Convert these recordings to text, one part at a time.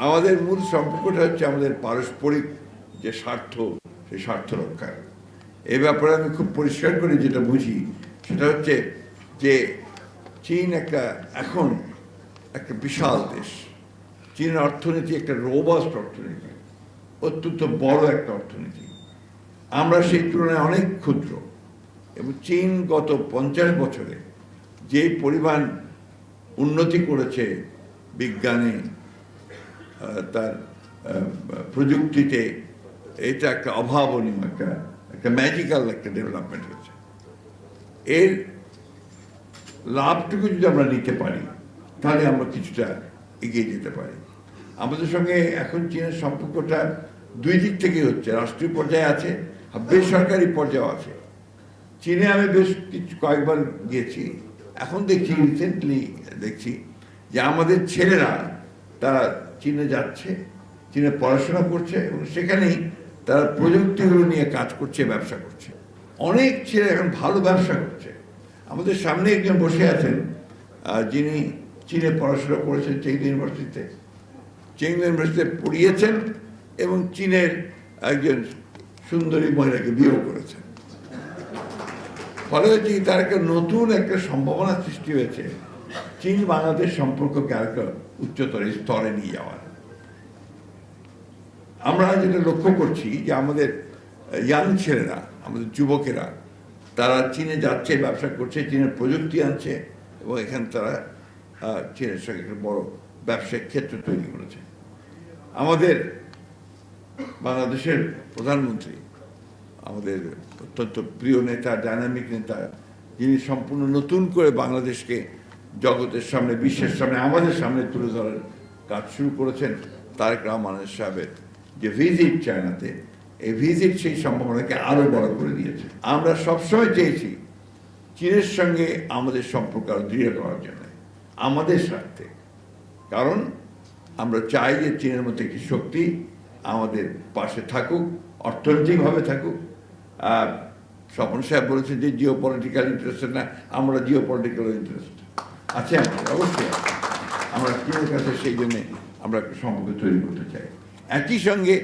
আমাদের মূল সম্পর্কটা হচ্ছে আমাদের পারস্পরিক যে স্বার্থ, সেই স্বার্থ রক্ষা। এ ব্যাপারে আমি খুব পরিষ্কার করে যেটা বুঝি সেটা হচ্ছে যে চীন এখন একটা বিশাল দেশ। চীনের অর্থনীতি একটা রোবাস্ট অর্থনীতি, অত্যন্ত বড় একটা অর্থনীতি। আমরা সেই তুলনায় অনেক ক্ষুদ্র, এবং চীন গত 50 বছরে যে পরিমাণ উন্নতি করেছে বিজ্ঞানে, তার প্রযুক্তিতে, এটা একটা অভাবনীয় একটা ম্যাজিক্যাল একটা ডেভেলপমেন্ট হয়েছে। এর লাভটুকু যদি আমরা নিতে পারি তাহলে আমরা কিছুটা এগিয়ে যেতে পারি। আমাদের সঙ্গে এখন চীনের সম্পর্কটা দুই দিক থেকেই হচ্ছে, রাষ্ট্রীয় পর্যায়ে আছে, বেসরকারি পর্যায়েও আছে। চীনে আমি বেশ কয়েকবার গিয়েছি, এখন দেখছি রিসেন্টলি দেখছি যে আমাদের ছেলেরা তারা চীনে যাচ্ছে, চীনে পড়াশোনা করছে, এবং সেখানেই তারা প্রযুক্তিগুলো নিয়ে কাজ করছে, ব্যবসা করছে। অনেক ছেলে এখন ভালো ব্যবসা করছে। আমাদের সামনে একজন বসে আছেন যিনি চীনে পড়াশোনা করেছেন চেংদু ইউনিভার্সিটিতে, চেংদু ইউনিভার্সিটিতে পড়িয়েছেন এবং চীনের একজন সুন্দরী মহিলাকে বিয়েও করেছেন। ফলে হচ্ছে তার একটা নতুন একটা সম্ভাবনা সৃষ্টি হয়েছে চীন বাংলাদেশ সম্পর্ককে আরেকটা উচ্চতর স্তরে নিয়ে যাওয়ার। আমরা যেটা লক্ষ্য করছি যে আমাদের ইয়াং ছেলেরা, আমাদের যুবকেরা, তারা চীনে যাচ্ছে, ব্যবসা করছে, চীনের প্রযুক্তি আনছে, এবং এখানে তারা চীনের সঙ্গে একটা বড় ব্যবসায়িক ক্ষেত্র তৈরি করেছে। আমাদের বাংলাদেশের প্রধানমন্ত্রী, আমাদের অত্যন্ত প্রিয় নেতা, ডাইনামিক নেতা, যিনি সম্পূর্ণ নতুন করে বাংলাদেশকে জগতের সামনে, বিশ্বের সামনে, আমাদের সামনে তুলে ধরার কাজ শুরু করেছেন, তারেক রহমান সাহেবের যে ভিজিট চায়নাতে, এই ভিজিট সেই সম্ভাবনাকে আরো বড় করে দিয়েছে। আমরা সবসময় চেয়েছি চীনের সঙ্গে আমাদের সম্পর্ক আরো দৃঢ় করার জন্য, আমাদের স্বার্থে। কারণ আমরা চাই যে চীনের মতো একটি শক্তি আমাদের পাশে থাকুক, অর্থনৈতিকভাবে থাকুক। স্বপন সাহেব বলেছেন যে জিও পলিটিক্যাল ইন্টারেস্ট না, আমরা জিও পলিটিক্যাল ইন্টারেস্ট আছে আমাদের, অবশ্যই আমরা চীনের কাছে সেই জন্যে আমরা একটা সম্পর্ক তৈরি করতে চাই। একই সঙ্গে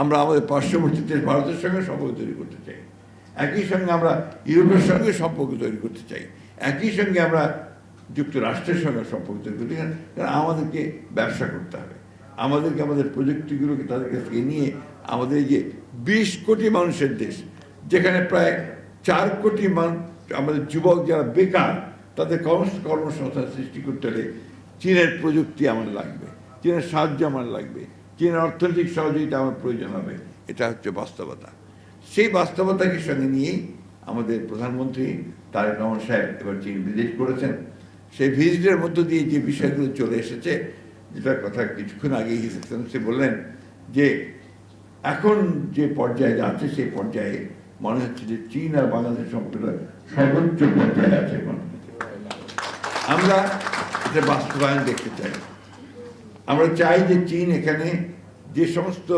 আমরা আমাদের পার্শ্ববর্তী দেশ ভারতের সঙ্গে সম্পর্ক তৈরি করতে চাই, একই সঙ্গে আমরা ইউরোপের সঙ্গে সম্পর্ক তৈরি করতে চাই, একই সঙ্গে আমরা যুক্তরাষ্ট্রের সঙ্গে সম্পর্ক তৈরি করতে চাই। কারণ আমাদেরকে ব্যবসা করতে হবে, আমাদেরকে আমাদের প্রযুক্তিগুলোকে তাদের কাছ থেকে নিয়ে আমাদের এই যে 20 কোটি মানুষের দেশ, যেখানে প্রায় 4 কোটি আমাদের যুবক যারা বেকার, তাদের কর্মসংস্থান সৃষ্টি করতে হলে চীনের প্রযুক্তি আমার লাগবে, চীনের সাহায্য আমার লাগবে, চীনের অর্থনৈতিক সহযোগিতা আমার প্রয়োজন হবে। এটা হচ্ছে বাস্তবতা। সেই বাস্তবতাকে সঙ্গে নিয়েই আমাদের প্রধানমন্ত্রী তারেক রহমান সাহেব এবার চীন ভিজিট করেছেন। সেই ভিজিটের মধ্য দিয়ে যে বিষয়গুলো চলে এসেছে, যেটার কথা কিছুক্ষণ আগেই হিস এক্সেলেন্সি বললেন, যে এখন যে পর্যায়ে যাচ্ছে সেই পর্যায়ে মনে হচ্ছে যে চীন আর বাংলাদেশ সম্পর্কটা সর্বোচ্চ পর্যায়ে আছে। আমরা এটা বাস্তবায়ন দেখতে চাই। আমরা চাই যে চীন এখানে যে সমস্ত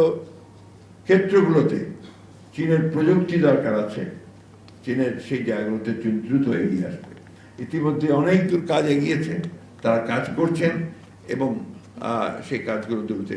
ক্ষেত্রগুলোতে চীনের প্রযুক্তি দরকার আছে, চীনের সেই জায়গাগুলোতে চীন দ্রুত এগিয়ে আসবে। ইতিমধ্যে অনেক দূর কাজ এগিয়েছে, তারা কাজ করছেন, এবং সেই কাজগুলো দ্রুত